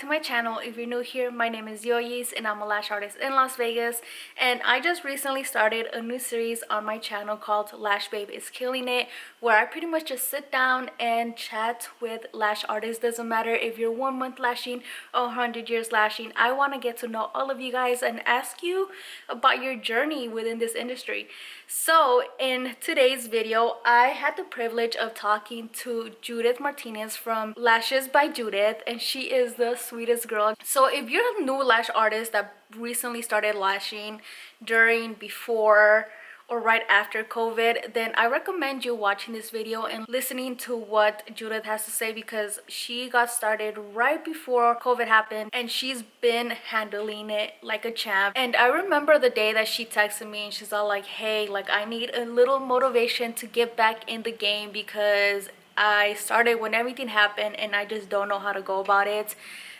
to my channel. If you're new here, my name is Yoyis and I'm a lash artist in Las Vegas. And I just recently started a new series on my channel called Lash Babe is Killing It, where I pretty much just sit down and chat with lash artists. Doesn't matter if you're 1 month lashing or 100 years lashing. I want to get to know all of you guys and ask you about your journey within this industry. So in today's video, I had the privilege of talking to Judith Martinez from Lashes by Judith, and she is the sweetest girl. So if you're a new lash artist that recently started lashing during, before, or right after COVID, then I recommend you watching this video and listening to what Judith has to say, because she got started right before COVID happened and she's been handling it like a champ. And I remember the day that she texted me and she's all like, hey, like I need a little motivation to get back in the game because I started when everything happened and I just don't know how to go about it.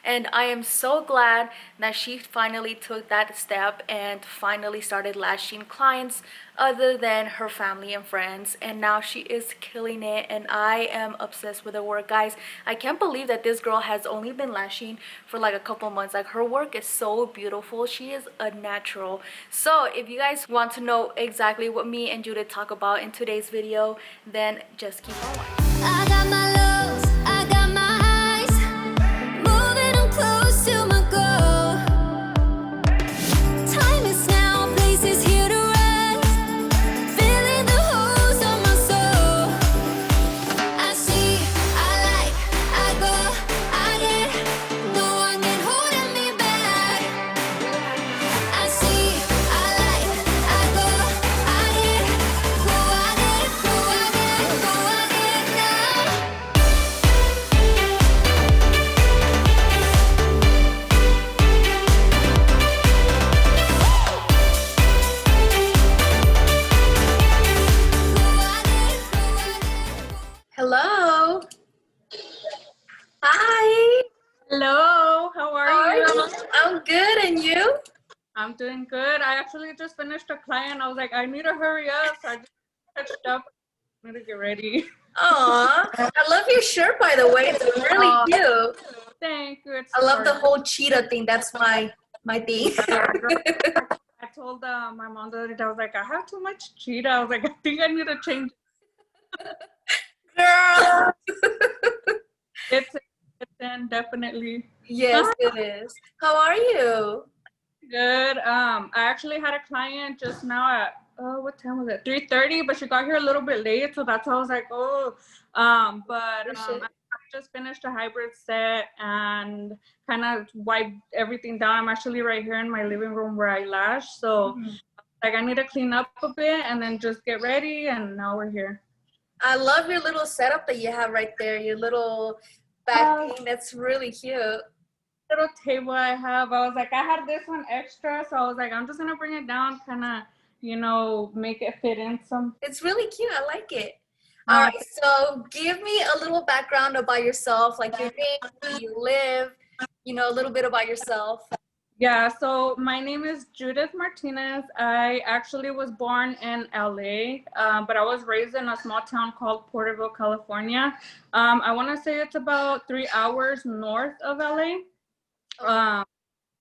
And I am so glad that she finally took that step and finally started lashing clients other than her family and friends. And now she is killing it and I am obsessed with her work, guys. I can't believe that this girl has only been lashing for like a couple months. Like, her work is so beautiful. She is a natural. So if you guys want to know exactly what me and Judith talk about in today's video, then just keep on. I got my lows, I got my highs, moving on close to my goal. Time is now, place is here to rise, filling the holes on my soul. I see, I like, I go, I get, no one can hold me back. I see, I like, I go, I get, go, I get, go, I get, go, I get now. Hello. Hi. Hello, how How are are you? you? I'm good, and you? I'm doing good. I actually just finished a client. I was like, I need to hurry up. So I just touched up. I need to get ready. Aw, I love your shirt, by the way. It's really cute. Thank you. It's I love the hard. whole cheetah thing. That's my thing. I told my mom the other day, I was like, I have too much cheetah. I was like, I think I need to change. Girl. It's in, definitely. Yes, it is. How are you? Good. I actually had a client just now at what time was it? 3:30, but she got here a little bit late, so that's why I was like, oh. I just finished a hybrid set and kind of wiped everything down. I'm actually right here in my living room where I lash, so like I need to clean up a bit and then just get ready, and now we're here. I love your little setup that you have right there. Your little back thing. That's really cute. Little table I have. I was like, I had this one extra, so I was like, I'm just gonna bring it down, kind of, make it fit in some. It's really cute. I like it. All right, so give me a little background about yourself, like your name, where you live, a little bit about yourself. Yeah, so my name is Judith Martinez. I actually was born in LA, but I was raised in a small town called Porterville, California. I want to say it's about 3 hours north of LA.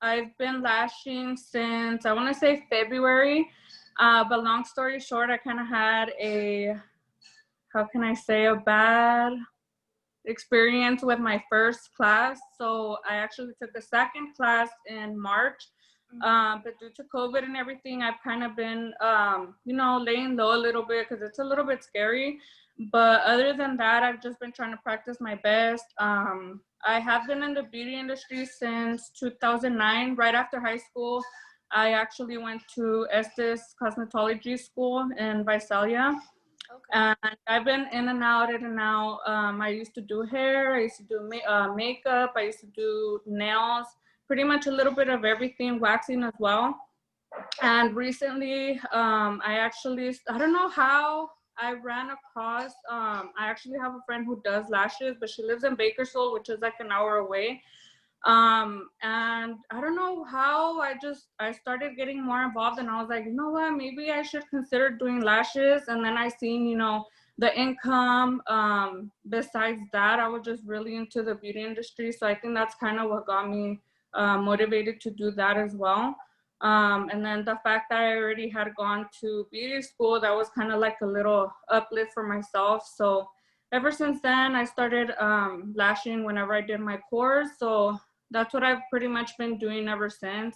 I've been lashing since, I want to say February, but long story short, I kind of had a bad experience with my first class. So I actually took a second class in March, but due to COVID and everything, I've kind of been, laying low a little bit because it's a little bit scary. But other than that, I've just been trying to practice my best. I have been in the beauty industry since 2009, right after high school. I actually went to Estes Cosmetology School in Visalia. Okay. And I've been in and out. I used to do hair, I used to do makeup, I used to do nails, pretty much a little bit of everything, waxing as well. And recently, I don't know how I ran across, I actually have a friend who does lashes, but she lives in Bakersfield, which is like an hour away. And I don't know how I started getting more involved, and I was like, you know what, maybe I should consider doing lashes. And then I seen, the income. Besides that, I was just really into the beauty industry. So I think that's kind of what got me motivated to do that as well. And then the fact that I already had gone to beauty school, that was kind of like a little uplift for myself. So ever since then, I started lashing whenever I did my course. So that's what I've pretty much been doing ever since.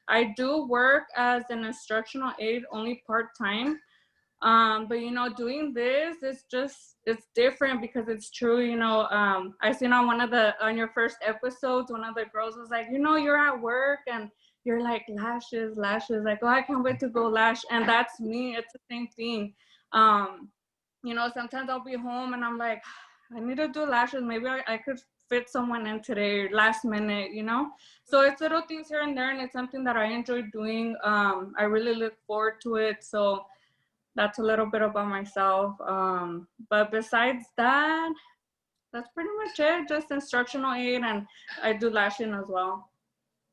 I do work as an instructional aide only part-time. But you know, doing this is just, it's different because it's true. You know, I seen on on your first episodes, one of the girls was like, you know, you're at work and you're like lashes, like, oh, I can't wait to go lash. And that's me. It's the same thing. You know, sometimes I'll be home and I'm like, I need to do lashes. Maybe I could fit someone in today, last minute, you know? So it's little things here and there, and it's something that I enjoy doing. I really look forward to it. So that's a little bit about myself. But besides that, that's pretty much it. Just instructional aid, and I do lashing as well.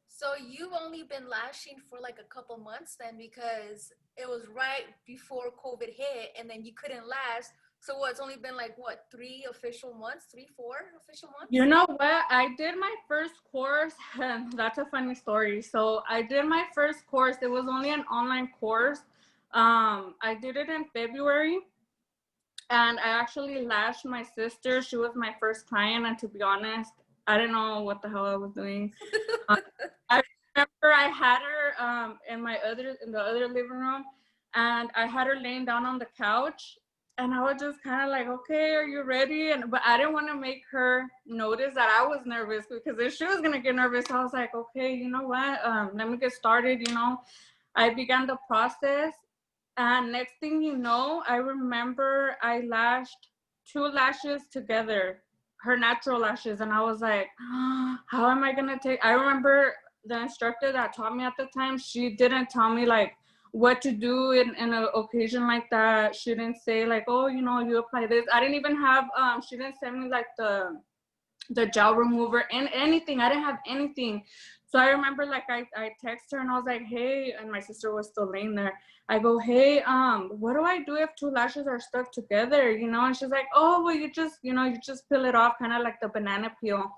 So you've only been lashing for like a couple months then, because it was right before COVID hit and then you couldn't lash. So what, it's only been like what, 3 official months, 3, 4 official months? You know what? I did my first course. That's a funny story. So I did my first course. It was only an online course. I did it in February. And I actually lashed my sister. She was my first client. And to be honest, I didn't know what the hell I was doing. I remember I had her in the other living room, and I had her laying down on the couch, and I was just kind of like, okay, are you ready? But I didn't want to make her notice that I was nervous, because if she was gonna get nervous, I was like, okay, you know what? Let me get started. You know, I began the process, and next thing you know, I remember I lashed 2 lashes together, her natural lashes, and I was like, oh, how am I gonna take? I remember the instructor that taught me at the time, she didn't tell me like what to do in an occasion like that. She didn't say like, oh, you know, you apply this. I didn't even have, she didn't send me like the gel remover and anything. I didn't have anything. So I remember like I texted her and I was like, hey, and my sister was still laying there. I go, hey, what do I do if 2 lashes are stuck together? You know, and she's like, oh, well, you just, you know, you just peel it off, kind of like the banana peel.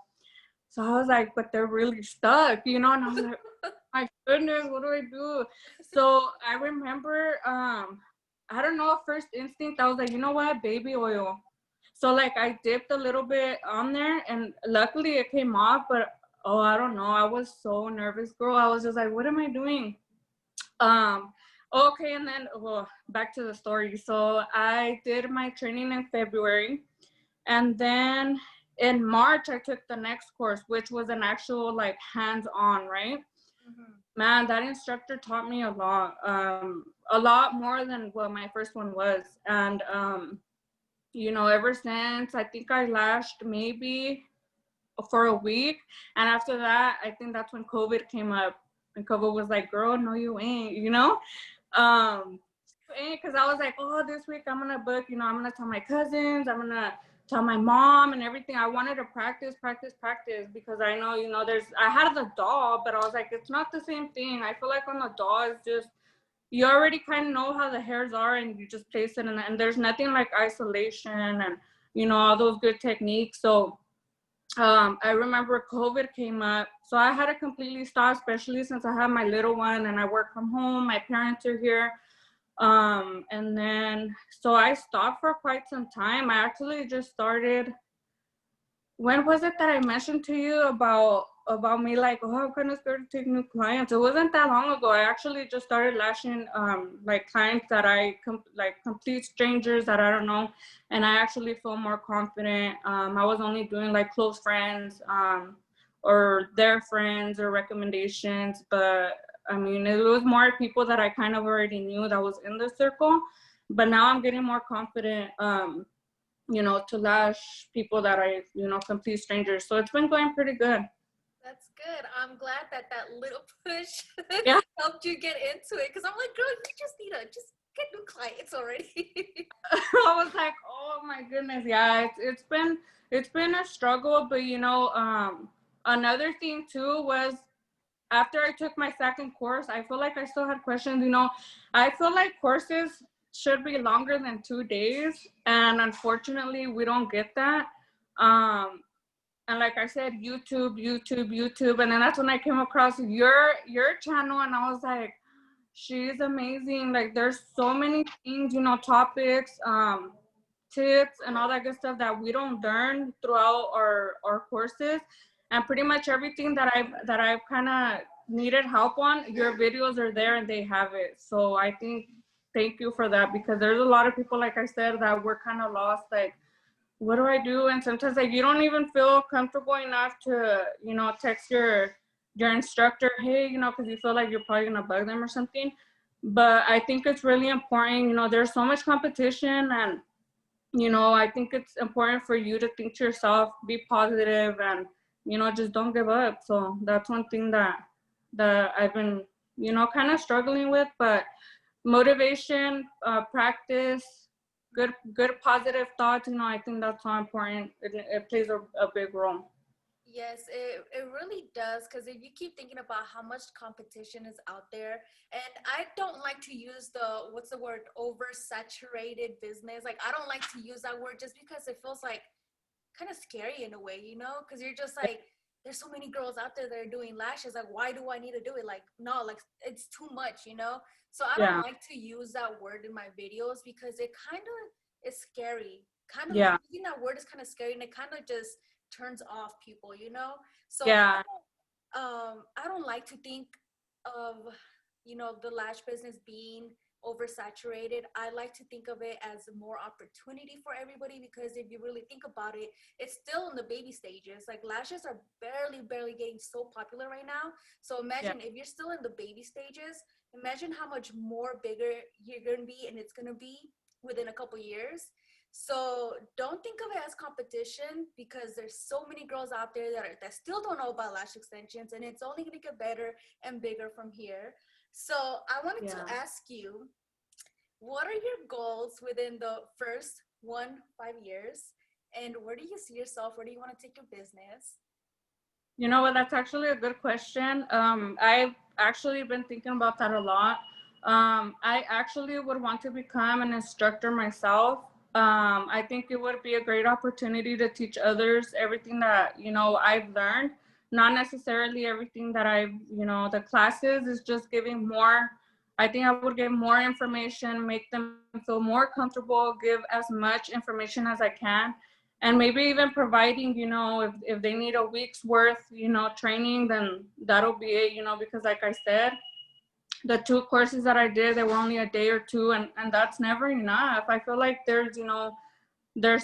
So I was like, but they're really stuck, you know, and I was like, my goodness, what do I do? So I remember, I don't know, first instinct, I was like, you know what, baby oil. So like I dipped a little bit on there, and luckily it came off, but oh, I don't know, I was so nervous, girl. I was just like, what am I doing? Okay, and then well, back to the story. So I did my training in February, and then in March I took the next course, which was an actual like hands-on, right? Mm-hmm. Man, that instructor taught me a lot more than what my first one was. And you know, ever since, I think I lashed maybe for a week, and after that, I think that's when COVID came up, and COVID was like, girl, no, you ain't, you know? Because I was like, oh, this week I'm gonna book, you know, I'm gonna tell my cousins, I'm gonna tell my mom and everything. I wanted to practice, because I know, you know, I had the doll, but I was like, it's not the same thing. I feel like on the doll, it's just, you already kind of know how the hairs are, and you just place it, and there's nothing like isolation and, you know, all those good techniques. So I remember COVID came up, so I had to completely stop, especially since I have my little one and I work from home. My parents are here. And then, so I stopped for quite some time. I actually just started, when was it that I mentioned to you about me like, oh, I'm gonna start to take new clients? It wasn't that long ago. I actually just started lashing like clients that like complete strangers that I don't know, and I actually feel more confident. I was only doing like close friends or their friends or recommendations, but I mean, it was more people that I kind of already knew that was in the circle. But now I'm getting more confident, you know, to lash people that I, you know, complete strangers. So it's been going pretty good. That's good. I'm glad that little push Yeah. helped you get into it. Because I'm like, girl, you just need to just get new clients already. I was like, oh my goodness. Yeah, it's been a struggle. But, you know, another thing too was, after I took my second course, I feel like I still had questions. You know, I feel like courses, should be longer than 2 days, and unfortunately we don't get that. And like I said, YouTube, and then that's when I came across your channel, and I was like, she's amazing. Like, there's so many things, topics, tips, and all that good stuff that we don't learn throughout our courses. And pretty much everything that I've kind of needed help on, your videos are there and they have it. So I think thank you for that, because there's a lot of people, like I said, that were kind of lost, like, what do I do? And sometimes, like, you don't even feel comfortable enough to, text your instructor, hey, because you feel like you're probably gonna bug them or something. But I think it's really important, there's so much competition, and I think it's important for you to think to yourself, be positive, and just don't give up. So that's one thing that I've been kind of struggling with. But motivation, practice, good positive thoughts, I think that's so important. It plays a big role. Yes, it really does. Because if you keep thinking about how much competition is out there, and I don't like to use what's the word, oversaturated business. Like, I don't like to use that word just because it feels like kind of scary in a way, because you're just like, there's so many girls out there that are doing lashes. Like, why do I need to do it? Like, no, like, it's too much. So I don't Yeah. like to use that word in my videos because it kind of is scary. Kind of Yeah. using that word is kind of scary, and it kind of just turns off people. So Yeah. I don't like to think of the lash business being oversaturated. I like to think of it as more opportunity for everybody, because if you really think about it, it's still in the baby stages. Like, lashes are barely getting so popular right now. So Yeah. imagine if you're still in the baby stages, imagine how much more bigger you're going to be, and it's going to be within a couple years. So don't think of it as competition, because there's so many girls out there that still don't know about lash extensions, and it's only going to get better and bigger from here. So I wanted to Yeah. ask you, what are your goals within the first 5 years, and where do you see yourself? Where do you want to take your business? You know what? That's actually a good question. I've actually been thinking about that a lot. I actually would want to become an instructor myself. I think it would be a great opportunity to teach others everything that, I've learned. Not necessarily everything that the classes is just giving more. I think I would give more information, make them feel more comfortable, give as much information as I can, and maybe even providing, if they need a week's worth, training, then that'll be it, because like I said, the 2 courses that I did, they were only a day or two, and that's never enough. I feel like there's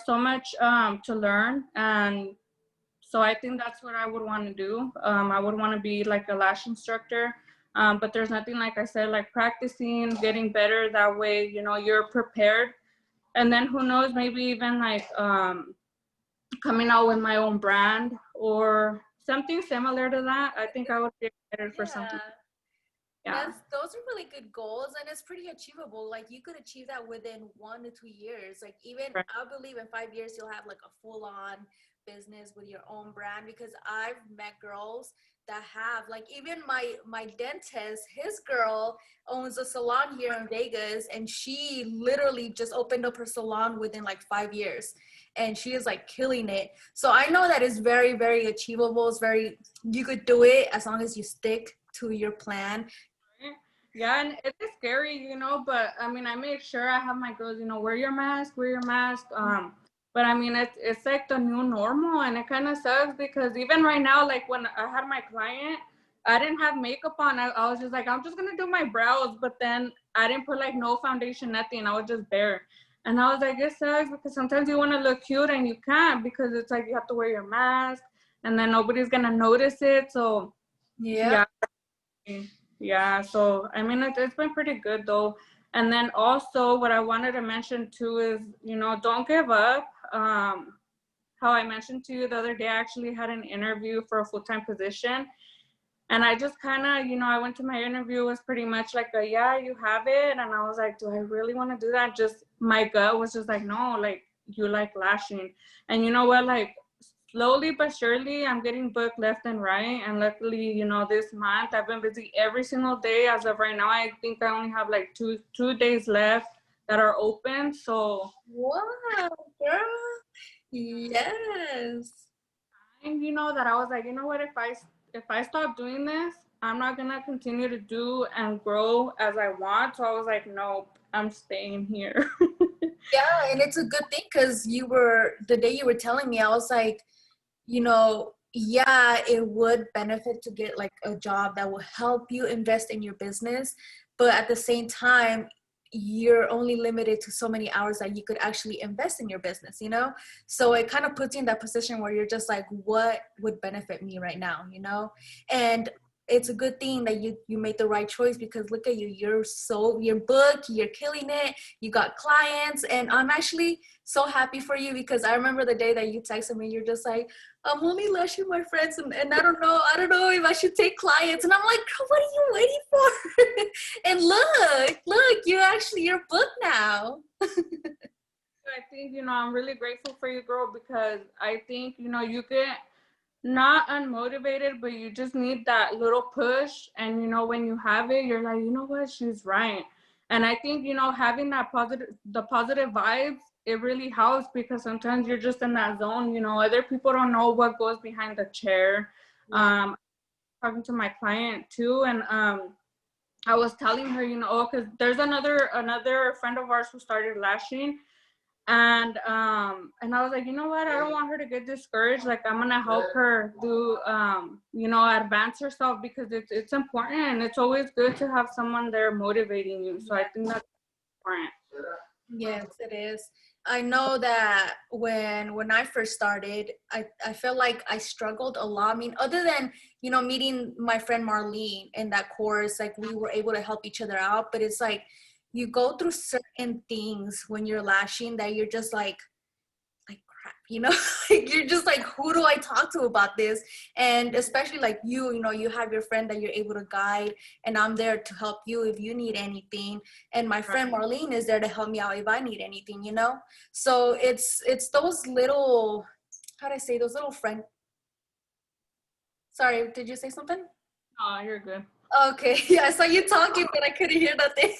so much to learn, and so I think that's what I would want to do. I would want to be like a lash instructor, but there's nothing, like I said, like practicing, getting better. That way, you're prepared, and then who knows, maybe even like coming out with my own brand or something similar to that. I think I would be excited for something. Yeah. Yeah. Yes, those are really good goals, and it's pretty achievable. Like, you could achieve that within 1 to 2 years. Like, even Right. I believe in 5 years you'll have like a full-on business with your own brand, because I've met girls that have, like, even my dentist, his girl owns a salon here in Vegas, and she literally just opened up her salon within like 5 years, and she is like killing it. So I know that it's very, very achievable. It's very, you could do it as long as you stick to your plan. Yeah, and it is scary, but I mean, I make sure I have my girls, wear your mask, wear your mask. But I mean, it's like the new normal, and it kind of sucks because even right now, like when I had my client, I didn't have makeup on. I was just like, I'm just gonna do my brows, but then I didn't put like no foundation, nothing. I was just bare. And I was like, it sucks because sometimes you want to look cute and you can't because it's like you have to wear your mask and then nobody's gonna notice it. So Yeah. yeah. Yeah, so I mean, it's been pretty good though. And then also, what I wanted to mention too is, don't give up. How I mentioned to you the other day, I actually had an interview for a full-time position. And I just kind of, I went to my interview, was pretty much like, yeah, you have it. And I was like, do I really want to do that? Just my gut was just like, no, like, you like lashing. And you know what, like, slowly but surely, I'm getting booked left and right. And luckily, this month I've been busy every single day. As of right now, I think I only have like two days left that are open. So Wow, girl. Yes. and that I was like, you know what, if I stop doing this, I'm not gonna continue to do and grow as I want. So I was like, nope, I'm staying here. Yeah, and it's a good thing because the day you were telling me, I was like, yeah, it would benefit to get like a job that will help you invest in your business. But at the same time, you're only limited to so many hours that you could actually invest in your business? So it kind of puts you in that position where you're just like, what would benefit me right now? And it's a good thing that you made the right choice because look at you, you're booked, you're killing it, you got clients, and I'm actually so happy for you because I remember the day that you texted me, you're just like, I'm only lashing my friends and I don't know if I should take clients. And I'm like, girl, what are you waiting for? And look, you're booked now. I think, I'm really grateful for you, girl, because I think, you get not unmotivated, but you just need that little push. And, when you have it, you're like, you know what, she's right. And I think, having the positive vibes, it really helps because sometimes you're just in that zone, other people don't know what goes behind the chair. Talking to my client too. And, I was telling her, because there's another friend of ours who started lashing, and I was like, you know what, I don't want her to get discouraged. Like, I'm gonna help her do advance herself because it's important, and it's always good to have someone there motivating you. So I think that's important. Yes, it is. I know that when I first started, I felt like I struggled a lot. I mean, other than, meeting my friend Marlene in that course, like we were able to help each other out. But it's like you go through certain things when you're lashing that you're just like crap. Like you're just like, who do I talk to about this? And especially like you have your friend that you're able to guide, and I'm there to help you if you need anything, and my friend Marlene is there to help me out if I need anything. So it's those little, how do I say, those little friend. Sorry, did you say something? Oh, you're good. Okay. Yeah, I saw you talking but I couldn't hear nothing.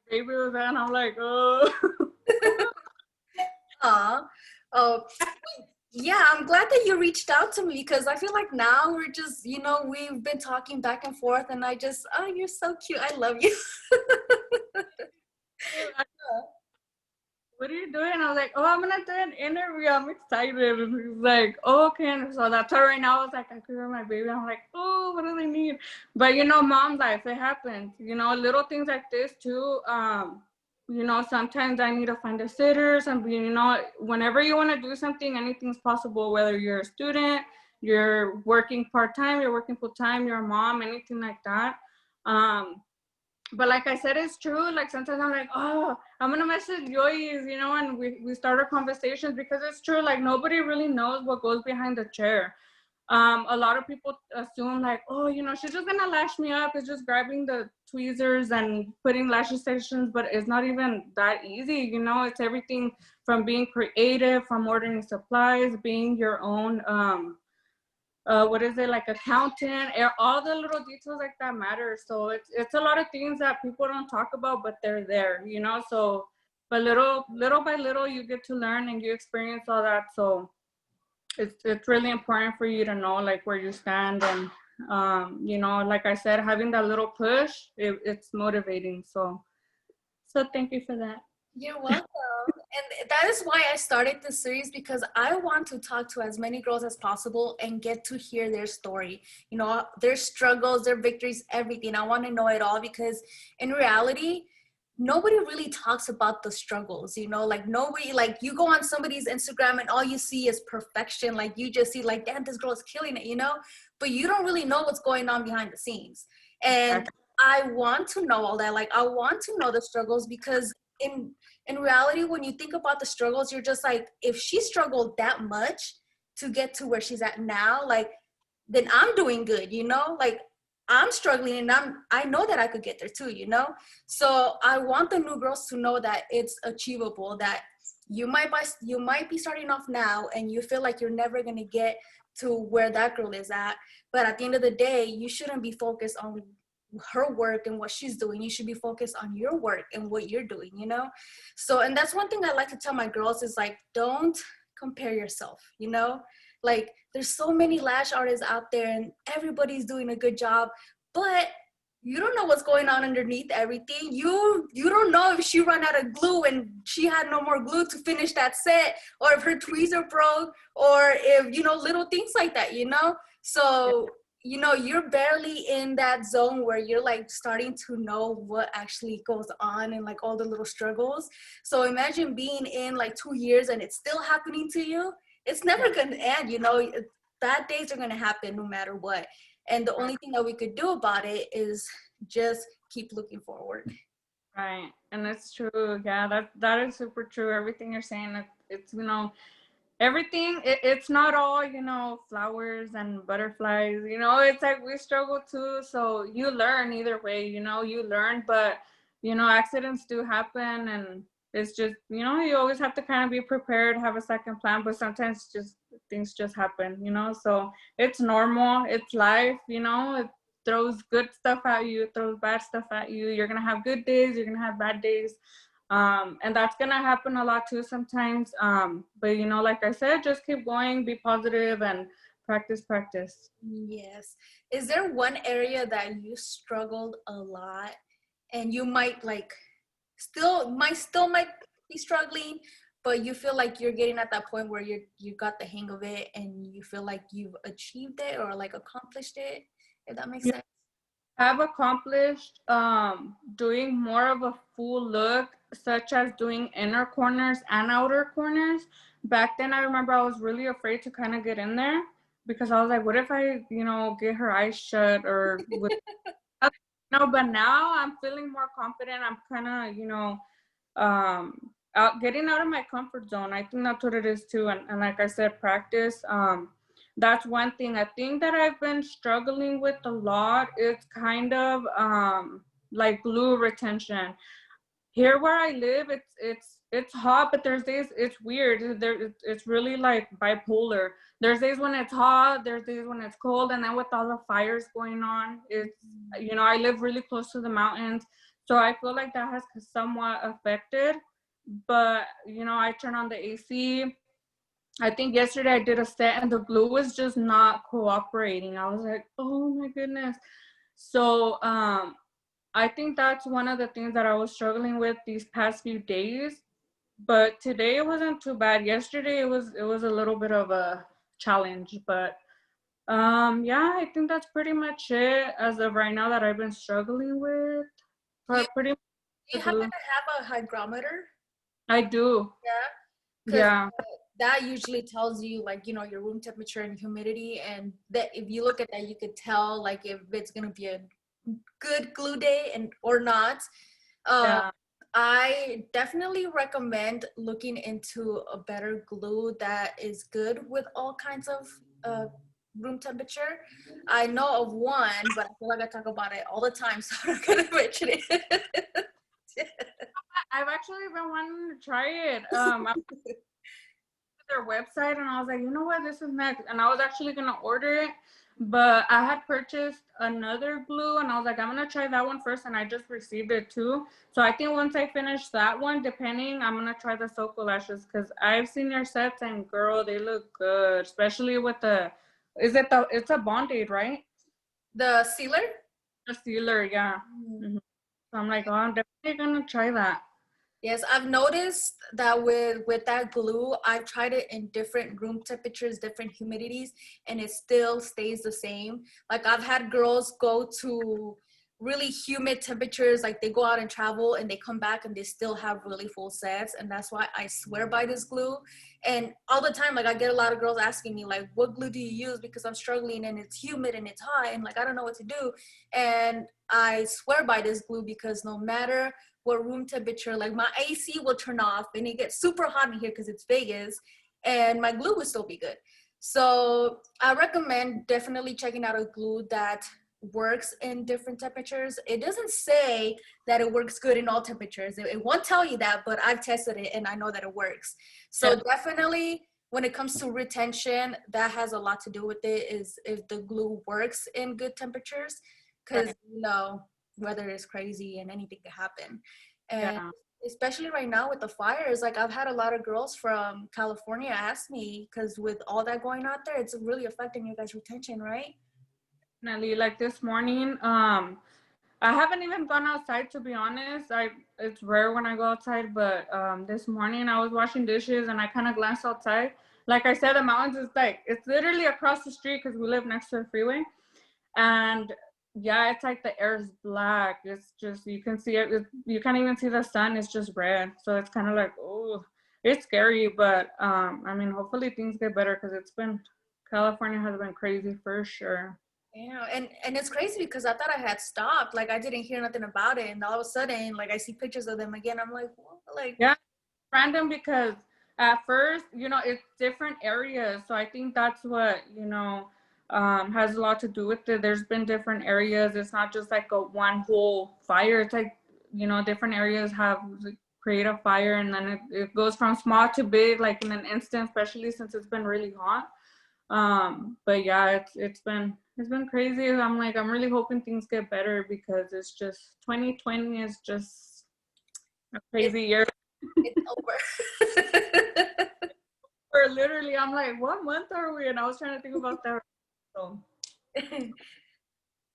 Baby was there, and I'm like, oh. Aw. Oh, yeah, I'm glad that you reached out to me because I feel like now we're just, we've been talking back and forth, and oh, you're so cute. I love you. What are you doing? I was like, oh, I'm gonna do an interview. I'm excited. And he's like, oh, okay. And so that's why right now I was like, I could hear my baby. I'm like, oh, what do they need? But mom life, it happens. Little things like this too. Sometimes I need to find a sitter. Whenever you want to do something, anything's possible. Whether you're a student, you're working part-time, you're working full-time, you're a mom, anything like that. But like I said, it's true. Like sometimes I'm like, oh, I'm gonna message Yoyis, and we start our conversations because it's true. Like nobody really knows what goes behind the chair. A lot of people assume like, oh, she's just gonna lash me up. It's just grabbing the tweezers and putting lash extensions, but it's not even that easy. It's everything from being creative, from ordering supplies, being your own what is it, like accountant, all the little details like that matter. So it's a lot of things that people don't talk about, but they're there, so but little by little you get to learn and you experience all that. So it's really important for you to know like where you stand, and like I said, having that little push, it's motivating. So thank you for that. You're welcome. And that is why I started this series, because I want to talk to as many girls as possible and get to hear their story, their struggles, their victories, everything. I want to know it all because in reality, nobody really talks about the struggles, like nobody, like you go on somebody's Instagram and all you see is perfection. Like you just see like, damn, this girl is killing it, but you don't really know what's going on behind the scenes. And I want to know all that. Like I want to know the struggles because in reality, when you think about the struggles, you're just like, if she struggled that much to get to where she's at now, like then I'm doing good, like I'm struggling and I know that I could get there too. So I want the new girls to know that it's achievable, that you might be starting off now and you feel like you're never going to get to where that girl is at, but at the end of the day, you shouldn't be focused on her work and what she's doing. You should be focused on your work and what you're doing, you know? So, and that's one thing I like to tell my girls is like, don't compare yourself, you know? Like, there's so many lash artists out there and everybody's doing a good job, but you don't know what's going on underneath everything. You don't know if she ran out of glue and she had no more glue to finish that set, or if her tweezer broke, or if, you know, little things like that, you know? So, you know, you're barely in that zone where you're like starting to know what actually goes on and like all the little struggles. So imagine being in like 2 years and it's still happening to you. It's never going to end, you know. Bad days are going to happen no matter what. And the only thing that we could do about it is just keep looking forward. Right. And it's true. Yeah, that is super true. Everything you're saying, it's, you know, everything, it's not all, you know, flowers and butterflies, you know, it's like we struggle too. So you learn either way, you know, you learn, but, you know, accidents do happen, and it's just, you know, you always have to kind of be prepared, have a second plan, but sometimes just things just happen, you know, so it's normal, it's life, you know, it throws good stuff at you, it throws bad stuff at you. You're gonna have good days, you're gonna have bad days. And that's gonna happen a lot too sometimes. But you know, like I said, just keep going, be positive, and practice. Yes. Is there one area that you struggled a lot and you might like still might be struggling, but you feel like you're getting at that point where you got the hang of it and you feel like you've achieved it or like accomplished it, if that makes You sense? have accomplished doing more of a full look, such as doing inner corners and outer corners. Back then, I remember I was really afraid to kind of get in there because I was like, what if I, you know, get her eyes shut or with no, but now I'm feeling more confident. I'm kind of, you know, getting out of my comfort zone. I think that's what it is too. And like I said, practice. That's one thing I think that I've been struggling with a lot. It's kind of like glue retention. Here where I live, it's hot, but there's days it's weird. It's really like bipolar. There's days when it's hot, there's days when it's cold, and then with all the fires going on, it's, you know, I live really close to the mountains, so I feel like that has somewhat affected. But you know, I turn on the AC. I think yesterday I did a set and the glue was just not cooperating. I was like, oh my goodness. So I think that's one of the things that I was struggling with these past few days. But today it wasn't too bad. Yesterday it was a little bit of a challenge. But yeah, I think that's pretty much it as of right now that I've been struggling with. Do you, But pretty much do the you happen glue. to have a hygrometer? I do. Yeah. Because Yeah. that usually tells you like, you know, your room temperature and humidity, and that if you look at that you could tell like if it's going to be a good glue day and or not. um, Yeah. I definitely recommend looking into a better glue that is good with all kinds of room temperature. I know of one, but I feel like I talk about it all the time, so I'm not gonna mention it. I've actually been wanting to try it. I their website and I was like, you know what, this is next. And I was actually gonna order it, but I had purchased another glue and I was like, I'm gonna try that one first, and I just received it too. So I think once I finish that one, depending, I'm gonna try the Soko lashes because I've seen your sets and girl, they look good, especially with the it's a bond-aid, right? The sealer. The sealer, yeah. Mm. So I'm like, oh, I'm definitely gonna try that. Yes, I've noticed that with that glue, I've tried it in different room temperatures, different humidities, and it still stays the same. Like I've had girls go to really humid temperatures, like they go out and travel and they come back and they still have really full sets, and that's why I swear by this glue. And all the time, like I get a lot of girls asking me like, what glue do you use? Because I'm struggling and it's humid and it's hot and like I don't know what to do. And I swear by this glue because no matter what room temperature, like my AC will turn off and it gets super hot in here because it's Vegas, and my glue will still be good. So I recommend definitely checking out a glue that works in different temperatures. It doesn't say that it works good in all temperatures. It won't tell you that, but I've tested it and I know that it works. So Yeah. definitely when it comes to retention, that has a lot to do with it, is if the glue works in good temperatures. because weather is crazy and anything could happen. And Yeah. especially right now with the fires, like I've had a lot of girls from California ask me, because with all that going out there, it's really affecting you guys' retention, right? Definitely. Like this morning, I haven't even gone outside, to be honest. It's rare when I go outside, but this morning I was washing dishes and I kind of glanced outside. Like I said, the mountains is like it's literally across the street because we live next to the freeway, and yeah, it's like the air is black. It's just you can see it. You can't even see the sun. It's just red. So it's kind of like oh, it's scary. But I mean, hopefully things get better because California has been crazy for sure. Yeah, and it's crazy because I thought I had stopped. Like I didn't hear nothing about it, and all of a sudden, like I see pictures of them again. I'm like, what? Like, Yeah, random because at first, it's different areas. So I think that's what, has a lot to do with it. There's been different areas. It's not just like a one whole fire. It's like, different areas have create a fire and then it goes from small to big, like in an instant, especially since it's been really hot. But yeah, it's been crazy. I'm really hoping things get better because it's just 2020 is just a it's crazy year. it's over. Or literally, I'm like, what month are we? And I was trying to think about that. So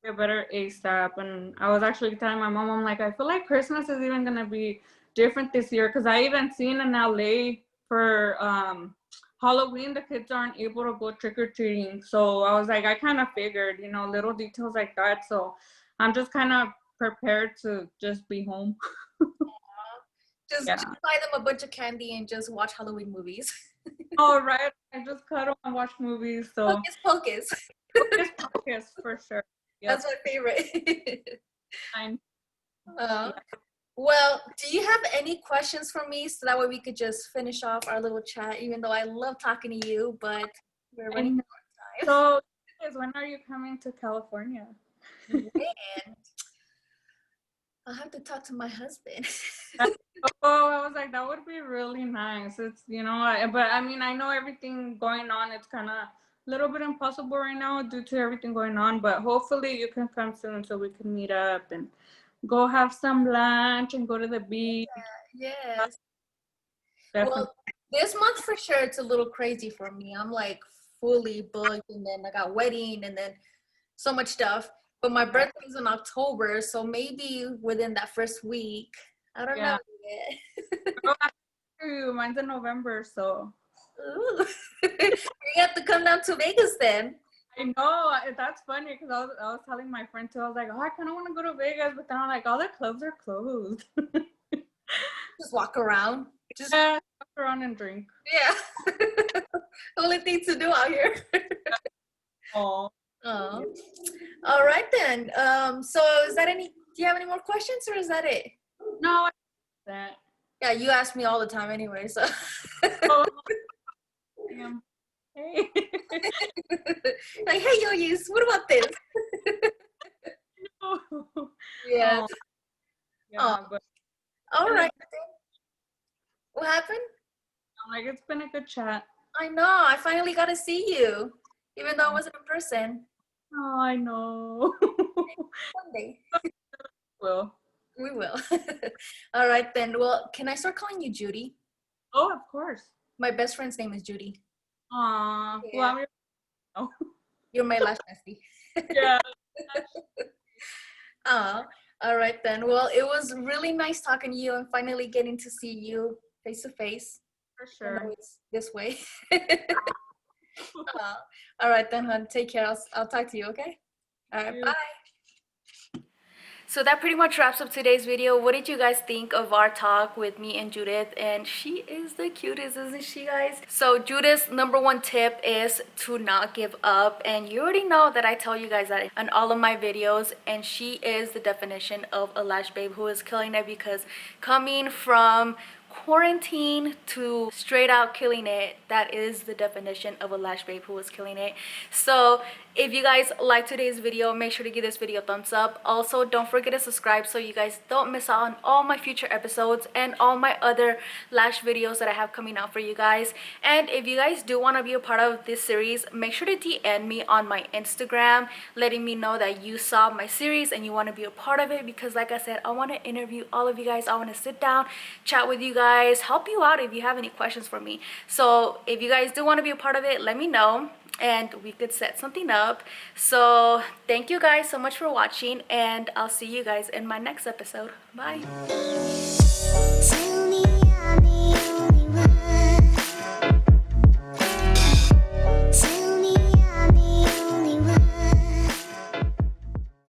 get better ASAP. And I was actually telling my mom, I'm like, I feel like Christmas is even gonna be different this year because I even seen in LA for Halloween the kids aren't able to go trick or treating. So I was like, I kind of figured, little details like that. So I'm just kind of prepared to just be home. Just Yeah. buy them a bunch of candy and just watch Halloween movies. All right. I just cuddle and watch movies. So Focus, focus. focus for sure. Yep. That's my favorite. Fine. uh, Yeah. well, do you have any questions for me so that way we could just finish off our little chat? Even though I love talking to you, but we're running out of time. So, when are you coming to California? Man, I'll have to talk to my husband. Oh, I was like, that would be really nice. It's, but I mean, I know everything going on. It's kind of a little bit impossible right now due to everything going on, but hopefully you can come soon so we can meet up and go have some lunch and go to the beach. Yes. Definitely. Well, this month for sure it's a little crazy for me. I'm like fully booked, and then I got wedding and then so much stuff. But my birthday's in October, so maybe within that first week. I don't know Yeah. yet. Oh, mine's in November, so. Ooh. You have to come down to Vegas then. I know that's funny because I was telling my friend too. I was like, oh, I kind of want to go to Vegas, but then I'm like, all the clubs are closed. Just walk around. Just Yeah, walk around and drink. yeah. Only thing to do out here. Oh, Oh. All right then. So do you have any more questions or is that it? no, that. Yeah, you ask me all the time anyway, so Oh, hey. like, hey Yoyis, what about this? Yeah. Oh, yeah, but All right. What happened? I'm like, it's been a good chat. I know. I finally got to see you, even though it wasn't in person. Oh, I know. One day. Well, We will. All right then. Well, can I start calling you Judy? oh, of course. My best friend's name is Judy. Aw, Yeah. well, oh. You're my last bestie. Yeah. All right then. Well, it was really nice talking to you and finally getting to see you face to face. For I know sure. it's this way. All right then, hon. Take care. I'll talk to you, okay? All right, bye. So that pretty much wraps up today's video. What did you guys think of our talk with me and Judith? And she is the cutest, isn't she, guys? So Judith's number one tip is to not give up. And you already know that I tell you guys that on all of my videos. And she is the definition of a lash babe who is killing it because coming from quarantine to straight out killing it. That is the definition of a lash babe who is killing it. So if you guys like today's video, make sure to give this video a thumbs up. Also, don't forget to subscribe so you guys don't miss out on all my future episodes and all my other lash videos that I have coming out for you guys. And if you guys do want to be a part of this series, make sure to DM me on my Instagram, letting me know that you saw my series and you want to be a part of it, because like I said, I want to interview all of you guys. I want to sit down, chat with you guys, help you out if you have any questions for me. So if you guys do want to be a part of it, let me know and we could set something up. So thank you guys so much for watching, and I'll see you guys in my next episode. Bye.